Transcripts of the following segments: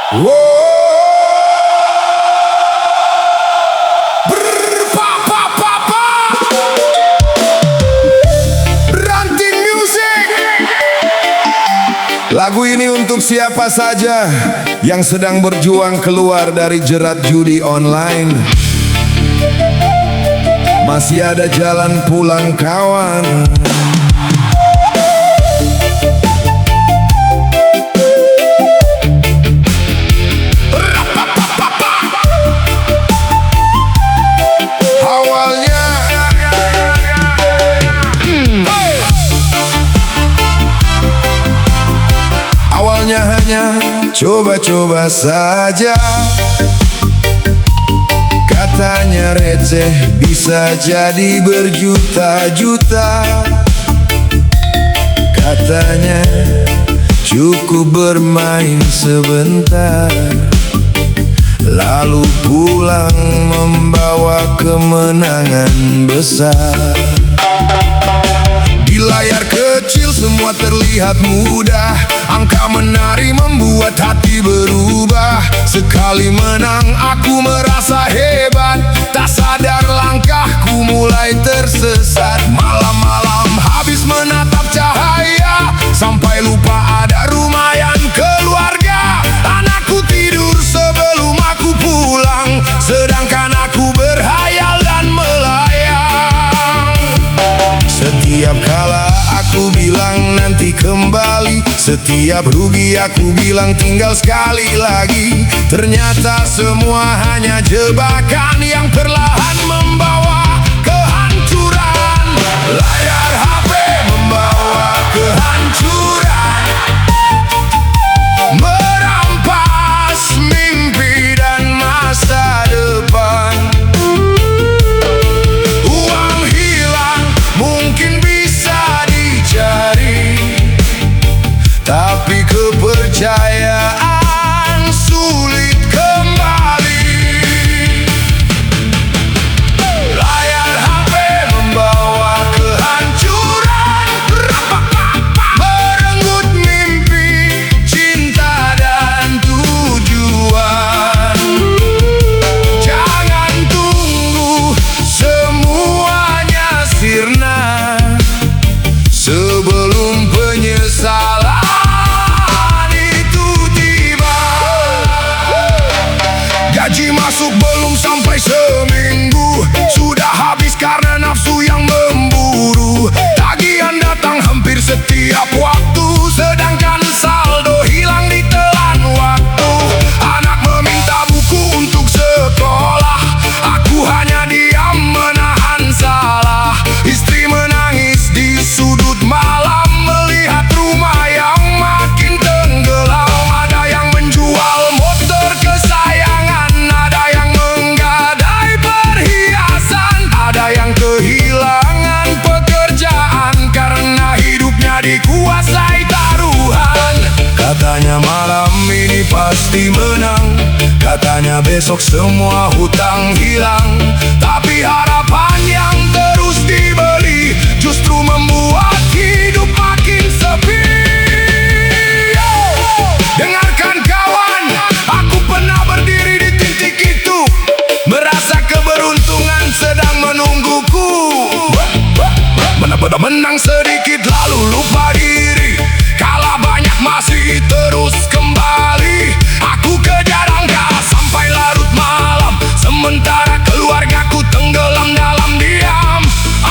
Ranting Music. Lagu ini untuk siapa saja yang sedang berjuang keluar dari jerat judi online. Masih ada jalan pulang kawan. Awalnya hanya coba-coba saja, katanya receh bisa jadi berjuta-juta. Katanya cukup bermain sebentar, lalu pulang membawa kemenangan besar. Di layar kecil semua terlihat mudah, angka menari membuat hati berubah. Sekali menang aku merasa hebat, tak sadar langkahku mulai tersesat. Malam-malam habis menatap cahaya, sampai lupa ada lumayan keluarga. Anakku tidur sebelum aku pulang, sedangkan aku berhayal dan melayang. Setiap kala aku bilang nanti kembali, setiap rugi aku bilang tinggal sekali lagi. Ternyata semua hanya jebakan yang perlahan membawa kehancuran. Layar HP membawa kehancuran, merampas mimpi dan masa depan. Uang hilang mungkin bisa dicari, tapi kepercayaan sulit kembali. Layar HP membawa kehancuran, merenggut mimpi, cinta dan tujuan. Jangan tunggu semuanya sirna sebelum penyesalan itu tiba. Gaji masuk belum sampai seminggu, sudah habis karena nafsu yang memburu. Tagihan datang hampir setiap waktu, sedangkan saldo hilang ditelan waktu. Anak meminta buku untuk sekolah, aku hanya diam menahan salah. Istri menangis di sudut malam, melihat rumah yang makin tenggelam. Ada yang menjual motor kesayangan, ada yang menggadai perhiasan, ada yang kehilangan pekerjaan karena hidupnya dikuasai taruhan. Katanya malam ini pasti menang, katanya besok semua hutang hilang, tapi harapan yang terus dibeli justru membuat hidup makin sepi. Dengarkan kawan, aku pernah berdiri di titik itu, merasa keberuntungan sedang menungguku. Benar-benar menang sedikit lalu lupa diri, kalah banyak masih terus kembali. Aku kejar angka sampai larut malam, sementara keluargaku tenggelam dalam diam.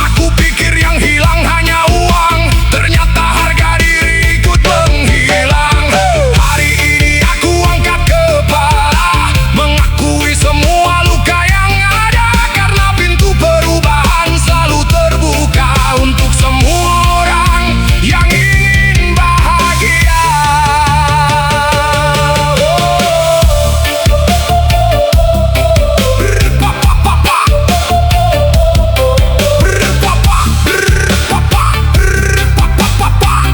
Aku pikir yang hilang hanya uang, ternyata harga diri ikut menghilang. Hari ini aku angkat kepala, mengakui semua luka yang ada, karena pintu perubahan selalu terbuka untuk semua orang yang ingin bahagia.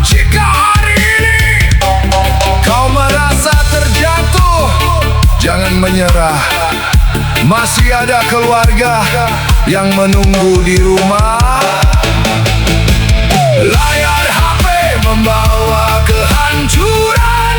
Jika hari ini kau merasa terjatuh, jangan menyerah. Masih ada keluarga yang menunggu di rumah. Layar HP membawa kehancuran,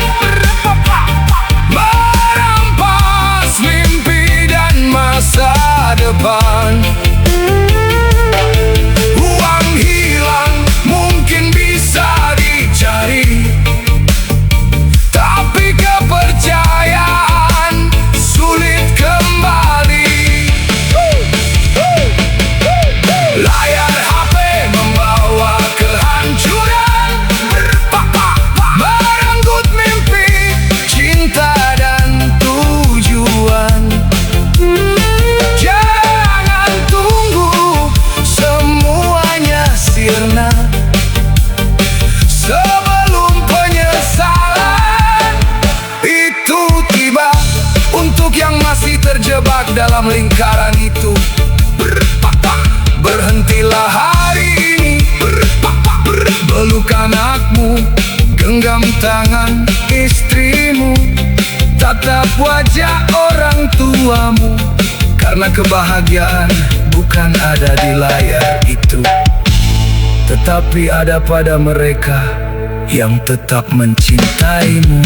terjebak dalam lingkaran itu. Berhentilah hari ini. Peluk anakmu, genggam tangan istrimu, tatap wajah orang tuamu, karena kebahagiaan bukan ada di layar itu, tetapi ada pada mereka yang tetap mencintaimu.